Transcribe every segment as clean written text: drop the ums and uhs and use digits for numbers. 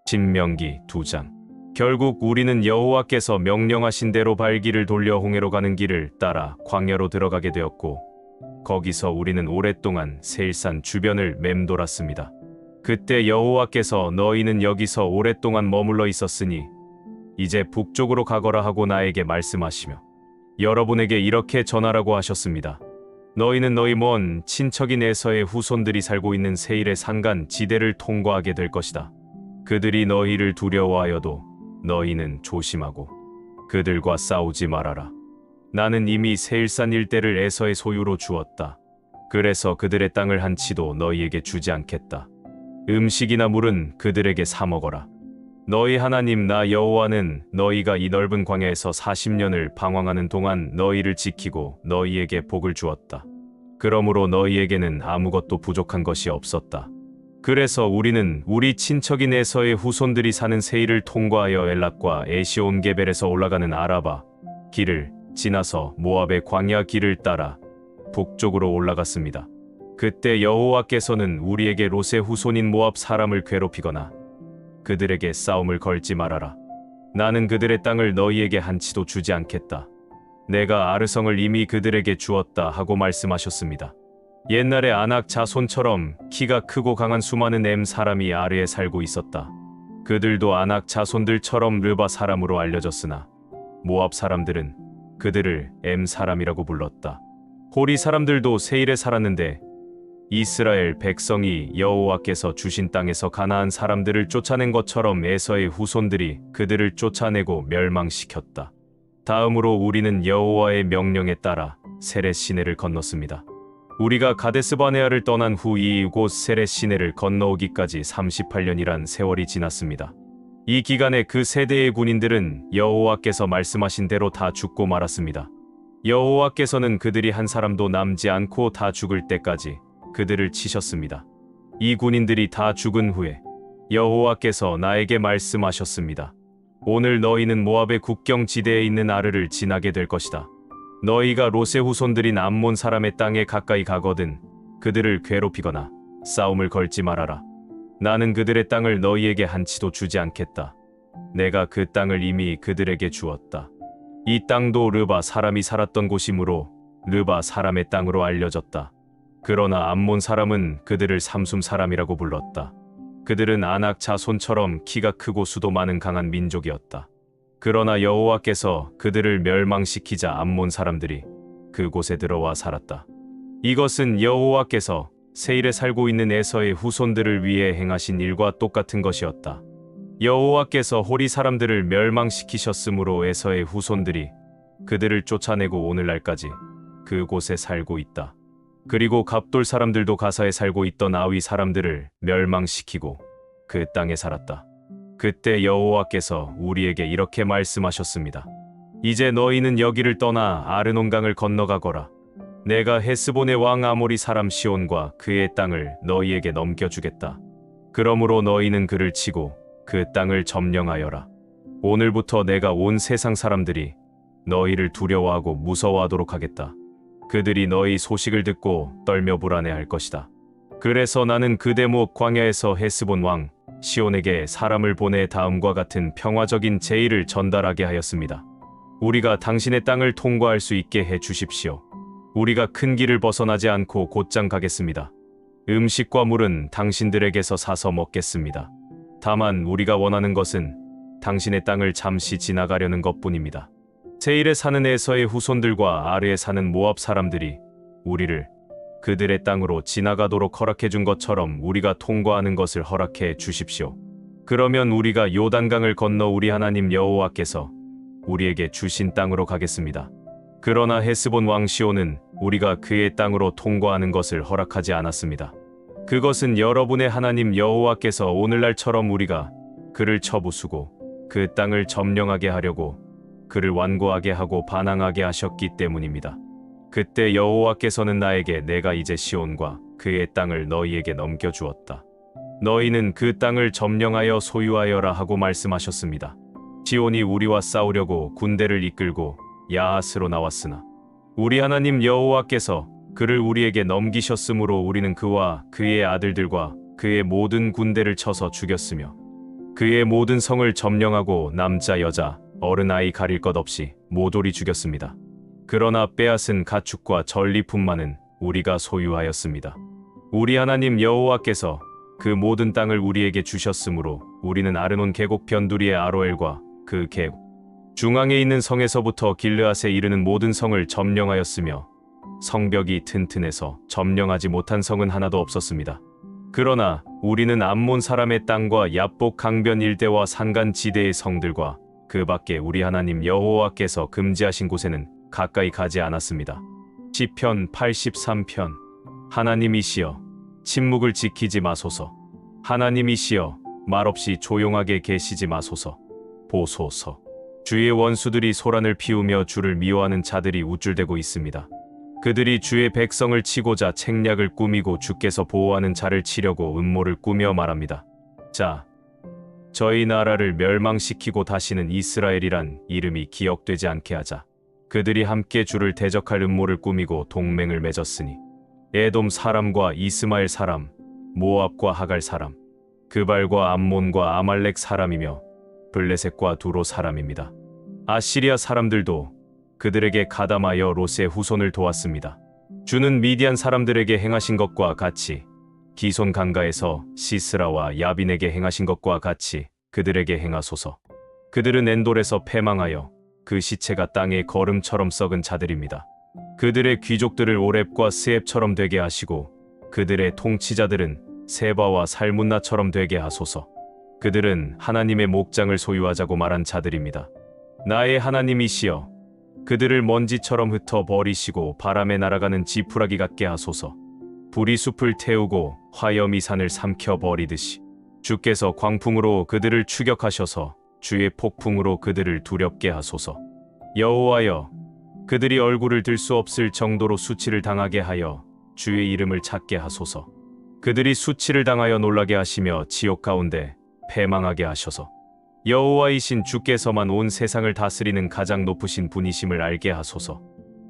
신명기 2장. 결국 우리는 여호와께서 명령하신 대로 발길을 돌려 홍해로 가는 길을 따라 광야로 들어가게 되었고, 거기서 우리는 오랫동안 세일산 주변을 맴돌았습니다. 그때 여호와께서 너희는 여기서 오랫동안 머물러 있었으니 이제 북쪽으로 가거라 하고 나에게 말씀하시며 여러분에게 이렇게 전하라고 하셨습니다. 너희는 너희 먼 친척인 에서의 후손들이 살고 있는 세일의 산간 지대를 통과하게 될 것이다. 그들이 너희를 두려워하여도 너희는 조심하고 그들과 싸우지 말아라. 나는 이미 세일산 일대를 에서의 소유로 주었다. 그래서 그들의 땅을 한 치도 너희에게 주지 않겠다. 음식이나 물은 그들에게 사 먹어라. 너희 하나님 나 여호와는 너희가 이 넓은 광야에서 40년을 방황하는 동안 너희를 지키고 너희에게 복을 주었다. 그러므로 너희에게는 아무것도 부족한 것이 없었다. 그래서 우리는 우리 친척인 에서의 후손들이 사는 세일을 통과하여 엘락과 에시온게벨에서 올라가는 아라바 길을 지나서 모압의 광야 길을 따라 북쪽으로 올라갔습니다. 그때 여호와께서는 우리에게 롯의 후손인 모압 사람을 괴롭히거나 그들에게 싸움을 걸지 말아라. 나는 그들의 땅을 너희에게 한 치도 주지 않겠다. 내가 아르성을 이미 그들에게 주었다 하고 말씀하셨습니다. 옛날에 아낙 자손처럼 키가 크고 강한 수많은 엠 사람이 아르에 살고 있었다. 그들도 아낙 자손들처럼 르바 사람으로 알려졌으나 모압 사람들은 그들을 엠 사람이라고 불렀다. 호리 사람들도 세일에 살았는데 이스라엘 백성이 여호와께서 주신 땅에서 가나안 사람들을 쫓아낸 것처럼 에서의 후손들이 그들을 쫓아내고 멸망시켰다. 다음으로 우리는 여호와의 명령에 따라 세렛 시내를 건넜습니다. 우리가 가데스바네아를 떠난 후 이곳 세렛 시내를 건너오기까지 38년이란 세월이 지났습니다. 이 기간에 그 세대의 군인들은 여호와께서 말씀하신 대로 다 죽고 말았습니다. 여호와께서는 그들이 한 사람도 남지 않고 다 죽을 때까지 그들을 치셨습니다. 이 군인들이 다 죽은 후에 여호와께서 나에게 말씀하셨습니다. 오늘 너희는 모압의 국경 지대에 있는 아르를 지나게 될 것이다. 너희가 롯의 후손들인 암몬 사람의 땅에 가까이 가거든 그들을 괴롭히거나 싸움을 걸지 말아라. 나는 그들의 땅을 너희에게 한 치도 주지 않겠다. 내가 그 땅을 이미 그들에게 주었다. 이 땅도 르바 사람이 살았던 곳이므로 르바 사람의 땅으로 알려졌다. 그러나 암몬 사람은 그들을 삼숨 사람이라고 불렀다. 그들은 아낙 자손처럼 키가 크고 수도 많은 강한 민족이었다. 그러나 여호와께서 그들을 멸망시키자 암몬 사람들이 그곳에 들어와 살았다. 이것은 여호와께서 세일에 살고 있는 에서의 후손들을 위해 행하신 일과 똑같은 것이었다. 여호와께서 호리 사람들을 멸망시키셨으므로 에서의 후손들이 그들을 쫓아내고 오늘날까지 그곳에 살고 있다. 그리고 갑돌 사람들도 가사에 살고 있던 아위 사람들을 멸망시키고 그 땅에 살았다. 그때 여호와께서 우리에게 이렇게 말씀하셨습니다. 이제 너희는 여기를 떠나 아르논강을 건너가거라. 내가 헤스본의 왕 아모리 사람 시온과 그의 땅을 너희에게 넘겨주겠다. 그러므로 너희는 그를 치고 그 땅을 점령하여라. 오늘부터 내가 온 세상 사람들이 너희를 두려워하고 무서워하도록 하겠다. 그들이 너희 소식을 듣고 떨며 불안해할 것이다. 그래서 나는 그대목 광야에서 헤스본 왕 시온에게 사람을 보내 다음과 같은 평화적인 제의를 전달하게 하였습니다. 우리가 당신의 땅을 통과할 수 있게 해 주십시오. 우리가 큰 길을 벗어나지 않고 곧장 가겠습니다. 음식과 물은 당신들에게서 사서 먹겠습니다. 다만 우리가 원하는 것은 당신의 땅을 잠시 지나가려는 것뿐입니다. 세일에 사는 에서의 후손들과 아르에 사는 모압 사람들이 우리를 그들의 땅으로 지나가도록 허락해 준 것처럼 우리가 통과하는 것을 허락해 주십시오. 그러면 우리가 요단강을 건너 우리 하나님 여호와께서 우리에게 주신 땅으로 가겠습니다. 그러나 헤스본 왕 시온은 우리가 그의 땅으로 통과하는 것을 허락하지 않았습니다. 그것은 여러분의 하나님 여호와께서 오늘날처럼 우리가 그를 쳐부수고 그 땅을 점령하게 하려고 그를 완고하게 하고 반항하게 하셨기 때문입니다. 그때 여호와께서는 나에게 내가 이제 시온과 그의 땅을 너희에게 넘겨주었다. 너희는 그 땅을 점령하여 소유하여라 하고 말씀하셨습니다. 시온이 우리와 싸우려고 군대를 이끌고 야하스로 나왔으나 우리 하나님 여호와께서 그를 우리에게 넘기셨으므로 우리는 그와 그의 아들들과 그의 모든 군대를 쳐서 죽였으며 그의 모든 성을 점령하고 남자 여자 어른 아이 가릴 것 없이 모조리 죽였습니다. 그러나 빼앗은 가축과 전리품만은 우리가 소유하였습니다. 우리 하나님 여호와께서 그 모든 땅을 우리에게 주셨으므로 우리는 아르논 계곡 변두리의 아로엘과 그 계곡 중앙에 있는 성에서부터 길르앗에 이르는 모든 성을 점령하였으며 성벽이 튼튼해서 점령하지 못한 성은 하나도 없었습니다. 그러나 우리는 암몬 사람의 땅과 야복 강변 일대와 산간 지대의 성들과 그 밖에 우리 하나님 여호와께서 금지하신 곳에는 가까이 가지 않았습니다. 시편 83편. 하나님이시여 침묵을 지키지 마소서. 하나님이시여 말없이 조용하게 계시지 마소서. 보소서. 주의 원수들이 소란을 피우며 주를 미워하는 자들이 우쭐대고 있습니다. 그들이 주의 백성을 치고자 책략을 꾸미고 주께서 보호하는 자를 치려고 음모를 꾸며 말합니다. 자, 저희 나라를 멸망시키고 다시는 이스라엘이란 이름이 기억되지 않게 하자. 그들이 함께 주를 대적할 음모를 꾸미고 동맹을 맺었으니 에돔 사람과 이스마엘 사람, 모압과 하갈 사람, 그발과 암몬과 아말렉 사람이며 블레셋과 두로 사람입니다. 아시리아 사람들도 그들에게 가담하여 롯의 후손을 도왔습니다. 주는 미디안 사람들에게 행하신 것과 같이 기손 강가에서 시스라와 야빈에게 행하신 것과 같이 그들에게 행하소서. 그들은 엔돌에서 패망하여 그 시체가 땅에 거름처럼 썩은 자들입니다. 그들의 귀족들을 오렙과 스앱처럼 되게 하시고 그들의 통치자들은 세바와 살문나처럼 되게 하소서. 그들은 하나님의 목장을 소유하자고 말한 자들입니다. 나의 하나님이시여 그들을 먼지처럼 흩어 버리시고 바람에 날아가는 지푸라기 같게 하소서. 불이 숲을 태우고 화염이 산을 삼켜 버리듯이 주께서 광풍으로 그들을 추격하셔서 주의 폭풍으로 그들을 두렵게 하소서. 여호와여 그들이 얼굴을 들 수 없을 정도로 수치를 당하게 하여 주의 이름을 찾게 하소서. 그들이 수치를 당하여 놀라게 하시며 지옥 가운데 패망하게 하셔서 여호와이신 주께서만 온 세상을 다스리는 가장 높으신 분이심을 알게 하소서.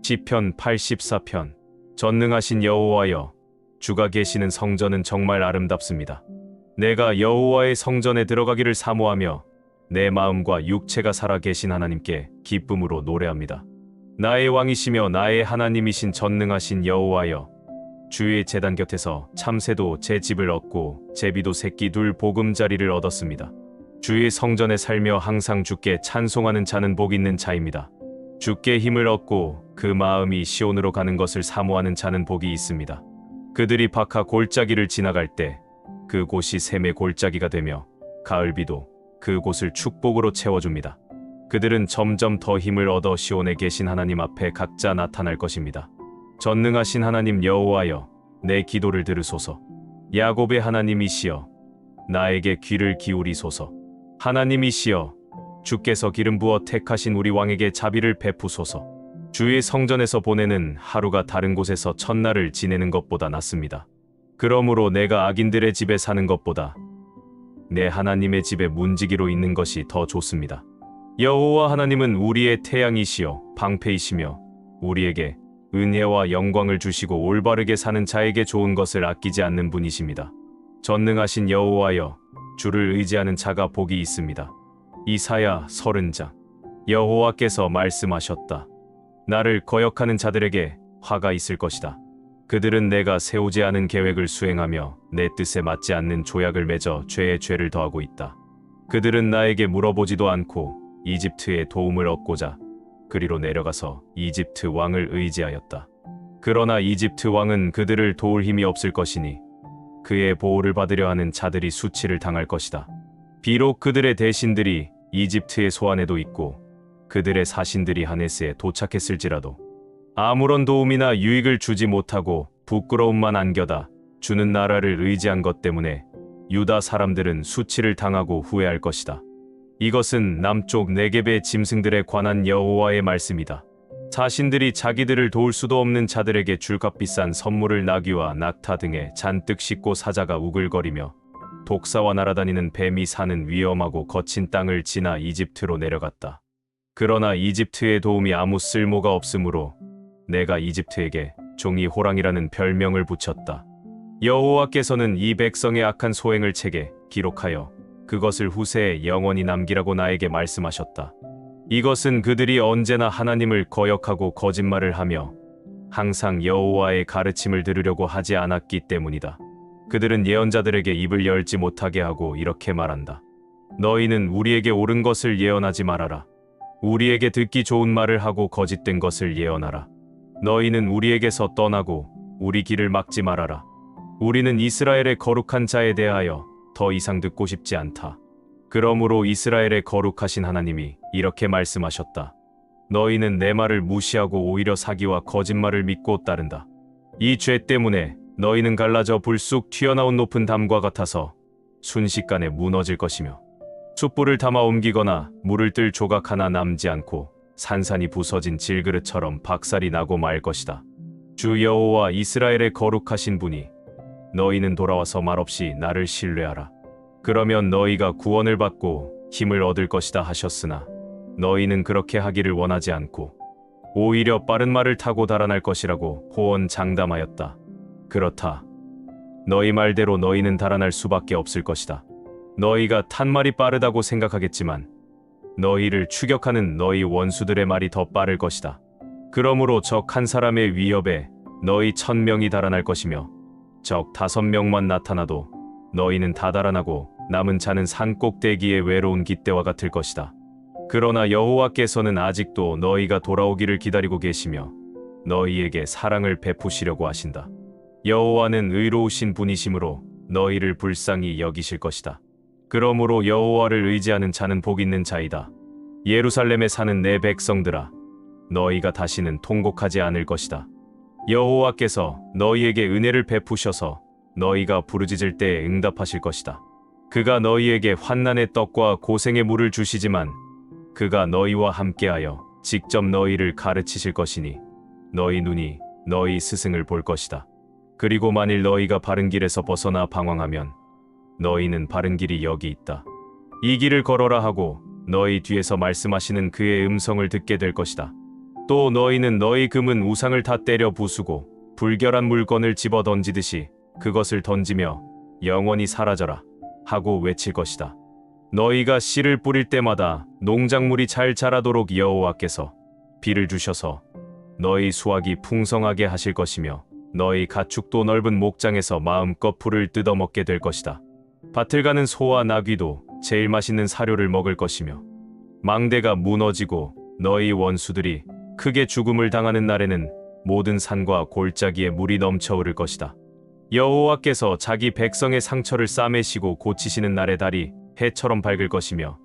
시편 84편. 전능하신 여호와여 주가 계시는 성전은 정말 아름답습니다. 내가 여호와의 성전에 들어가기를 사모하며 내 마음과 육체가 살아 계신 하나님께 기쁨으로 노래합니다. 나의 왕이시며 나의 하나님이신 전능하신 여호와여 주의 제단 곁에서 참새도 제 집을 얻고 제비도 새끼 둘 보금자리를 얻었습니다. 주의 성전에 살며 항상 주께 찬송하는 자는 복 있는 자입니다. 주께 힘을 얻고 그 마음이 시온으로 가는 것을 사모하는 자는 복이 있습니다. 그들이 바카 골짜기를 지나갈 때 그곳이 샘의 골짜기가 되며 가을비도 그곳을 축복으로 채워줍니다. 그들은 점점 더 힘을 얻어 시온에 계신 하나님 앞에 각자 나타날 것입니다. 전능하신 하나님 여호와여 내 기도를 들으소서. 야곱의 하나님이시여 나에게 귀를 기울이소서. 하나님이시여 주께서 기름 부어 택하신 우리 왕에게 자비를 베푸소서. 주의 성전에서 보내는 하루가 다른 곳에서 첫날을 지내는 것보다 낫습니다. 그러므로 내가 악인들의 집에 사는 것보다 내 하나님의 집에 문지기로 있는 것이 더 좋습니다. 여호와 하나님은 우리의 태양이시여 방패이시며 우리에게 은혜와 영광을 주시고 올바르게 사는 자에게 좋은 것을 아끼지 않는 분이십니다. 전능하신 여호와여 주를 의지하는 자가 복이 있습니다. 이사야 30장. 여호와께서 말씀하셨다. 나를 거역하는 자들에게 화가 있을 것이다. 그들은 내가 세우지 않은 계획을 수행하며 내 뜻에 맞지 않는 조약을 맺어 죄에 죄를 더하고 있다. 그들은 나에게 물어보지도 않고 이집트의 도움을 얻고자 그리로 내려가서 이집트 왕을 의지하였다. 그러나 이집트 왕은 그들을 도울 힘이 없을 것이니 그의 보호를 받으려 하는 자들이 수치를 당할 것이다. 비록 그들의 대신들이 이집트의 소안에도 있고 그들의 사신들이 하네스에 도착했을지라도 아무런 도움이나 유익을 주지 못하고 부끄러움만 안겨다 주는 나라를 의지한 것 때문에 유다 사람들은 수치를 당하고 후회할 것이다. 이것은 남쪽 네겝의 짐승들에 관한 여호와의 말씀이다. 자신들이 자기들을 도울 수도 없는 자들에게 줄값 비싼 선물을 나귀와 낙타 등에 잔뜩 싣고 사자가 우글거리며 독사와 날아다니는 뱀이 사는 위험하고 거친 땅을 지나 이집트로 내려갔다. 그러나 이집트의 도움이 아무 쓸모가 없으므로 내가 이집트에게 종이 호랑이라는 별명을 붙였다. 여호와께서는 이 백성의 악한 소행을 책에 기록하여 그것을 후세에 영원히 남기라고 나에게 말씀하셨다. 이것은 그들이 언제나 하나님을 거역하고 거짓말을 하며 항상 여호와의 가르침을 들으려고 하지 않았기 때문이다. 그들은 예언자들에게 입을 열지 못하게 하고 이렇게 말한다. 너희는 우리에게 옳은 것을 예언하지 말아라. 우리에게 듣기 좋은 말을 하고 거짓된 것을 예언하라. 너희는 우리에게서 떠나고 우리 길을 막지 말아라. 우리는 이스라엘의 거룩한 자에 대하여 더 이상 듣고 싶지 않다. 그러므로 이스라엘의 거룩하신 하나님이 이렇게 말씀하셨다. 너희는 내 말을 무시하고 오히려 사기와 거짓말을 믿고 따른다. 이 죄 때문에 너희는 갈라져 불쑥 튀어나온 높은 담과 같아서 순식간에 무너질 것이며 숯불을 담아 옮기거나 물을 뜰 조각 하나 남지 않고 산산이 부서진 질그릇처럼 박살이 나고 말 것이다. 주 여호와 이스라엘의 거룩하신 분이 너희는 돌아와서 말없이 나를 신뢰하라. 그러면 너희가 구원을 받고 힘을 얻을 것이다 하셨으나 너희는 그렇게 하기를 원하지 않고 오히려 빠른 말을 타고 달아날 것이라고 호언장담하였다. 그렇다. 너희 말대로 너희는 달아날 수밖에 없을 것이다. 너희가 탄 말이 빠르다고 생각하겠지만 너희를 추격하는 너희 원수들의 말이 더 빠를 것이다. 그러므로 적 한 사람의 위협에 너희 1000명이 달아날 것이며 적 5명만 나타나도 너희는 다 달아나고 남은 자는 산 꼭대기의 외로운 깃대와 같을 것이다. 그러나 여호와께서는 아직도 너희가 돌아오기를 기다리고 계시며 너희에게 사랑을 베푸시려고 하신다. 여호와는 의로우신 분이시므로 너희를 불쌍히 여기실 것이다. 그러므로 여호와를 의지하는 자는 복 있는 자이다. 예루살렘에 사는 내 백성들아, 너희가 다시는 통곡하지 않을 것이다. 여호와께서 너희에게 은혜를 베푸셔서 너희가 부르짖을 때에 응답하실 것이다. 그가 너희에게 환난의 떡과 고생의 물을 주시지만 그가 너희와 함께하여 직접 너희를 가르치실 것이니 너희 눈이 너희 스승을 볼 것이다. 그리고 만일 너희가 바른 길에서 벗어나 방황하면 너희는 바른 길이 여기 있다. 이 길을 걸어라 하고 너희 뒤에서 말씀하시는 그의 음성을 듣게 될 것이다. 또 너희는 너희 금은 우상을 다 때려 부수고 불결한 물건을 집어 던지듯이 그것을 던지며 영원히 사라져라 하고 외칠 것이다. 너희가 씨를 뿌릴 때마다 농작물이 잘 자라도록 여호와께서 비를 주셔서 너희 수확이 풍성하게 하실 것이며 너희 가축도 넓은 목장에서 마음껏 풀을 뜯어먹게 될 것이다. 밭을 가는 소와 나귀도 제일 맛있는 사료를 먹을 것이며 망대가 무너지고 너희 원수들이 크게 죽음을 당하는 날에는 모든 산과 골짜기에 물이 넘쳐 흐를 것이다. 여호와께서 자기 백성의 상처를 싸매시고 고치시는 날의 달이 해처럼 밝을 것이며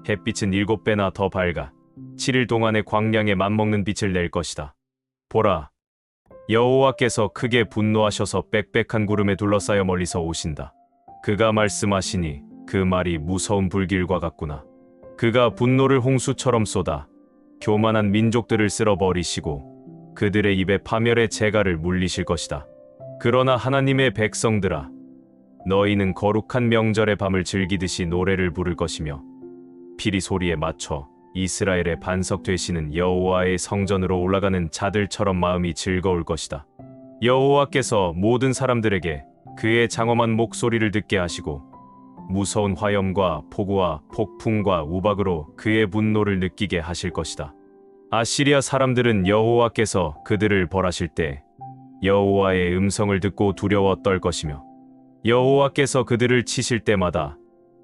햇빛은 7배나 더 밝아 7일 동안의 광량에 맞먹는 빛을 낼 것이다. 보라, 여호와께서 크게 분노하셔서 빽빽한 구름에 둘러싸여 멀리서 오신다. 그가 말씀하시니 그 말이 무서운 불길과 같구나. 그가 분노를 홍수처럼 쏟아 교만한 민족들을 쓸어버리시고 그들의 입에 파멸의 재갈을 물리실 것이다. 그러나 하나님의 백성들아, 너희는 거룩한 명절의 밤을 즐기듯이 노래를 부를 것이며 피리 소리에 맞춰 이스라엘의 반석 되시는 여호와의 성전으로 올라가는 자들처럼 마음이 즐거울 것이다. 여호와께서 모든 사람들에게 그의 장엄한 목소리를 듣게 하시고 무서운 화염과 폭우와 폭풍과 우박으로 그의 분노를 느끼게 하실 것이다. 아시리아 사람들은 여호와께서 그들을 벌하실 때 여호와의 음성을 듣고 두려워 떨 것이며 여호와께서 그들을 치실 때마다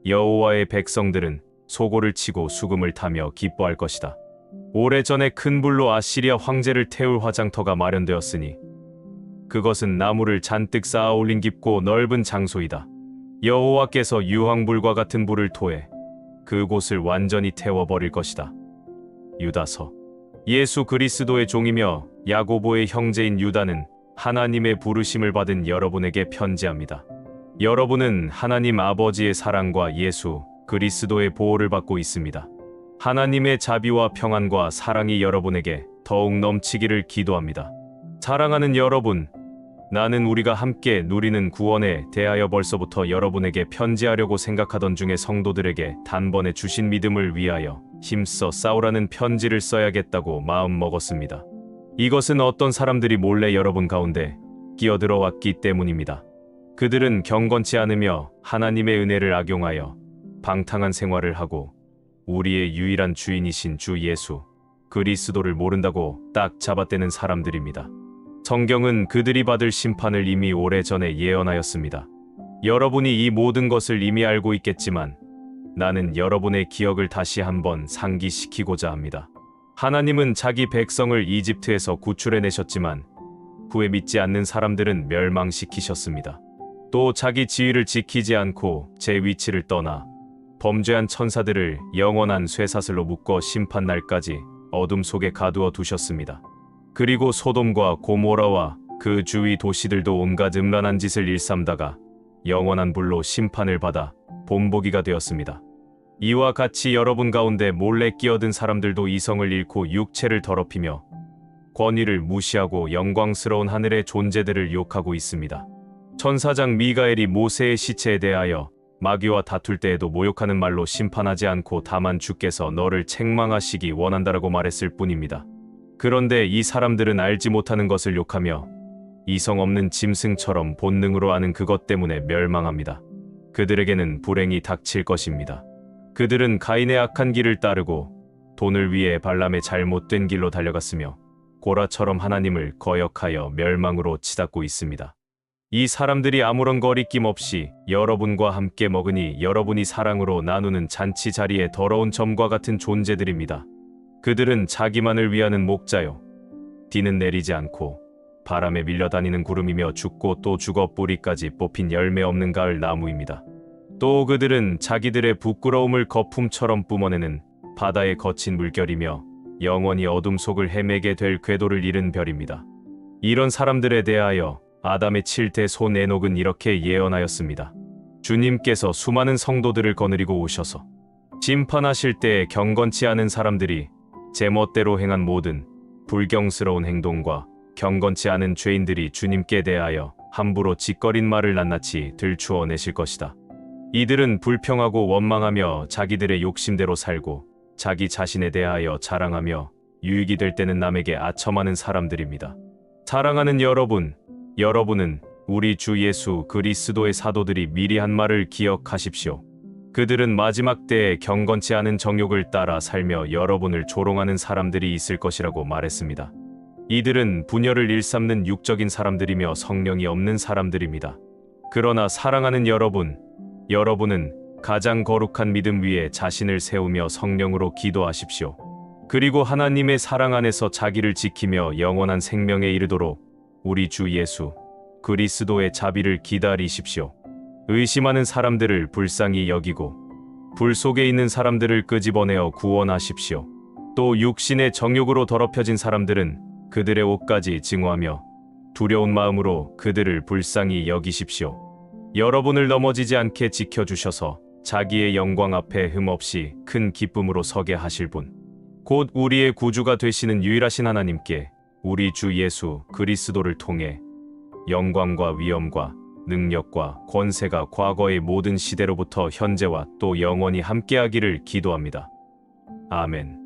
여호와의 백성들은 소고를 치고 수금을 타며 기뻐할 것이다. 오래전에 큰 불로 아시리아 황제를 태울 화장터가 마련되었으니 그것은 나무를 잔뜩 쌓아 올린 깊고 넓은 장소이다. 여호와께서 유황불과 같은 불을 토해 그곳을 완전히 태워버릴 것이다. 유다서. 예수 그리스도의 종이며 야고보의 형제인 유다는 하나님의 부르심을 받은 여러분에게 편지합니다. 여러분은 하나님 아버지의 사랑과 예수 그리스도의 보호를 받고 있습니다. 하나님의 자비와 평안과 사랑이 여러분에게 더욱 넘치기를 기도합니다. 사랑하는 여러분, 나는 우리가 함께 누리는 구원에 대하여 벌써부터 여러분에게 편지하려고 생각하던 중에 성도들에게 단번에 주신 믿음을 위하여 힘써 싸우라는 편지를 써야겠다고 마음먹었습니다. 이것은 어떤 사람들이 몰래 여러분 가운데 끼어들어 왔기 때문입니다. 그들은 경건치 않으며 하나님의 은혜를 악용하여 방탕한 생활을 하고 우리의 유일한 주인이신 주 예수 그리스도를 모른다고 딱 잡아떼는 사람들입니다. 성경은 그들이 받을 심판을 이미 오래전에 예언하였습니다. 여러분이 이 모든 것을 이미 알고 있겠지만 나는 여러분의 기억을 다시 한번 상기시키고자 합니다. 하나님은 자기 백성을 이집트에서 구출해내셨지만 후에 믿지 않는 사람들은 멸망시키셨습니다. 또 자기 지위를 지키지 않고 제 위치를 떠나 범죄한 천사들을 영원한 쇠사슬로 묶어 심판날까지 어둠 속에 가두어 두셨습니다. 그리고 소돔과 고모라와 그 주위 도시들도 온갖 음란한 짓을 일삼다가 영원한 불로 심판을 받아 본보기가 되었습니다. 이와 같이 여러분 가운데 몰래 끼어든 사람들도 이성을 잃고 육체를 더럽히며 권위를 무시하고 영광스러운 하늘의 존재들을 욕하고 있습니다. 천사장 미가엘이 모세의 시체에 대하여 마귀와 다툴 때에도 모욕하는 말로 심판하지 않고 다만 주께서 너를 책망하시기 원한다라고 말했을 뿐입니다. 그런데 이 사람들은 알지 못하는 것을 욕하며 이성 없는 짐승처럼 본능으로 아는 그것 때문에 멸망합니다. 그들에게는 불행이 닥칠 것입니다. 그들은 가인의 악한 길을 따르고 돈을 위해 발람의 잘못된 길로 달려갔으며 고라처럼 하나님을 거역하여 멸망으로 치닫고 있습니다. 이 사람들이 아무런 거리낌 없이 여러분과 함께 먹으니 여러분이 사랑으로 나누는 잔치 자리에 더러운 점과 같은 존재들입니다. 그들은 자기만을 위하는 목자요. 비는 내리지 않고 바람에 밀려다니는 구름이며 죽고 또 죽어 뿌리까지 뽑힌 열매 없는 가을 나무입니다. 또 그들은 자기들의 부끄러움을 거품처럼 뿜어내는 바다의 거친 물결이며 영원히 어둠 속을 헤매게 될 궤도를 잃은 별입니다. 이런 사람들에 대하여 아담의 7대 손 에녹은 이렇게 예언하였습니다. 주님께서 수많은 성도들을 거느리고 오셔서 심판하실 때에 경건치 않은 사람들이 제멋대로 행한 모든 불경스러운 행동과 경건치 않은 죄인들이 주님께 대하여 함부로 짓거린 말을 낱낱이 들추어 내실 것이다. 이들은 불평하고 원망하며 자기들의 욕심대로 살고 자기 자신에 대하여 자랑하며 유익이 될 때는 남에게 아첨하는 사람들입니다. 사랑하는 여러분은 우리 주 예수 그리스도의 사도들이 미리 한 말을 기억하십시오. 그들은 마지막 때에 경건치 않은 정욕을 따라 살며 여러분을 조롱하는 사람들이 있을 것이라고 말했습니다. 이들은 분열을 일삼는 육적인 사람들이며 성령이 없는 사람들입니다. 그러나 사랑하는 여러분은 가장 거룩한 믿음 위에 자신을 세우며 성령으로 기도하십시오. 그리고 하나님의 사랑 안에서 자기를 지키며 영원한 생명에 이르도록 우리 주 예수 그리스도의 자비를 기다리십시오. 의심하는 사람들을 불쌍히 여기고 불 속에 있는 사람들을 끄집어내어 구원하십시오. 또 육신의 정욕으로 더럽혀진 사람들은 그들의 옷까지 증오하며 두려운 마음으로 그들을 불쌍히 여기십시오. 여러분을 넘어지지 않게 지켜주셔서 자기의 영광 앞에 흠없이 큰 기쁨으로 서게 하실 분, 곧 우리의 구주가 되시는 유일하신 하나님께 우리 주 예수 그리스도를 통해 영광과 위엄과 능력과 권세가 과거의 모든 시대로부터 현재와 또 영원히 함께하기를 기도합니다. 아멘.